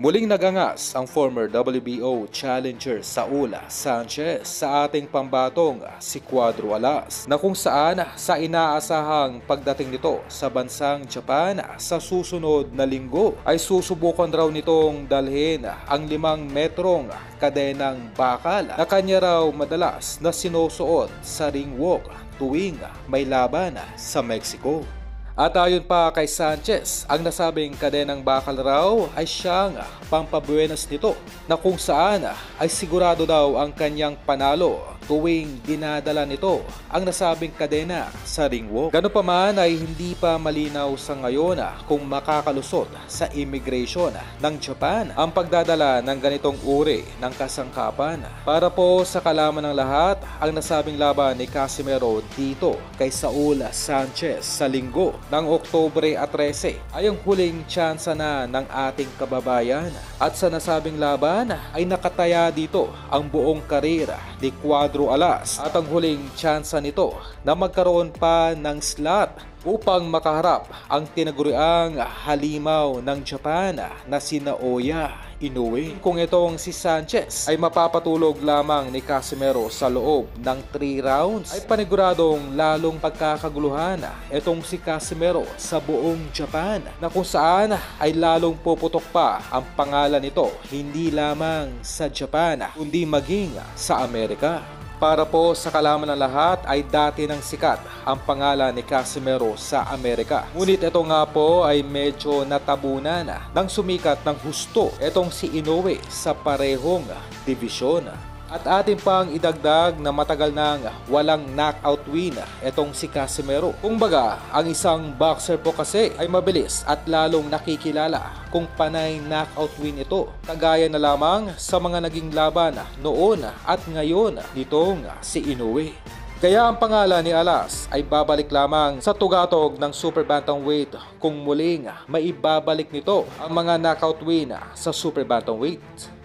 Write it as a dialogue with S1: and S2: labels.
S1: Muling nagangas ang former WBO challenger Saul Sanchez sa ating pambatong si Cuadro Alas na kung saan sa inaasahang pagdating nito sa bansang Japan sa susunod na linggo ay susubukan raw nitong dalhin ang 5 metrong kadenang bakal na kanya raw madalas na sinusuot sa ring walk tuwing may laban sa Mexico. At ayon pa kay Sanchez, ang nasabing kadenang bakal raw ay siyang pampabuenas nito na kung saan ay sigurado daw ang kanyang panalo tuwing dinadala nito ang nasabing kadena sa ring walk. Gano pa man ay hindi pa malinaw sa ngayon kung makakalusot sa immigration ng Japan ang pagdadala ng ganitong uri ng kasangkapan. Para po sa kalaman ng lahat, ang nasabing laban ni Casimero dito kay Saul Sanchez sa linggo ng Oktubre 13 ay ang huling tsansa na ng ating kababayan, at sa nasabing laban ay nakataya dito ang buong karera ni Cuadro Alas at ang huling tsansa nito na magkaroon pa ng slot upang makaharap ang tinaguriang halimaw ng Japan na si Naoya Inoue. Kung itong si Sanchez ay mapapatulog lamang ni Casimero sa loob ng 3 rounds ay paniguradong lalong pagkakaguluhan itong si Casimero sa buong Japan, na kung saan ay lalong puputok pa ang pangalan nito hindi lamang sa Japan kundi maging sa Amerika. Para po sa kalaman ng lahat ay dati ng sikat ang pangalan ni Casimero sa Amerika. Ngunit ito nga po ay medyo natabunan ng sumikat ng husto itong si Inoue sa parehong divisyon. At atin pang idagdag na matagal nang walang knockout win itong si Casimero. Kumbaga, ang isang boxer po kasi ay mabilis at lalong nakikilala kung panay knockout win ito. Kagaya na lamang sa mga naging laban noon at ngayon nitong si Inoue. Kaya ang pangalan ni Alas ay babalik lamang sa tugatog ng super bantamweight kung muling maibabalik nito ang mga knockout win sa super bantamweight.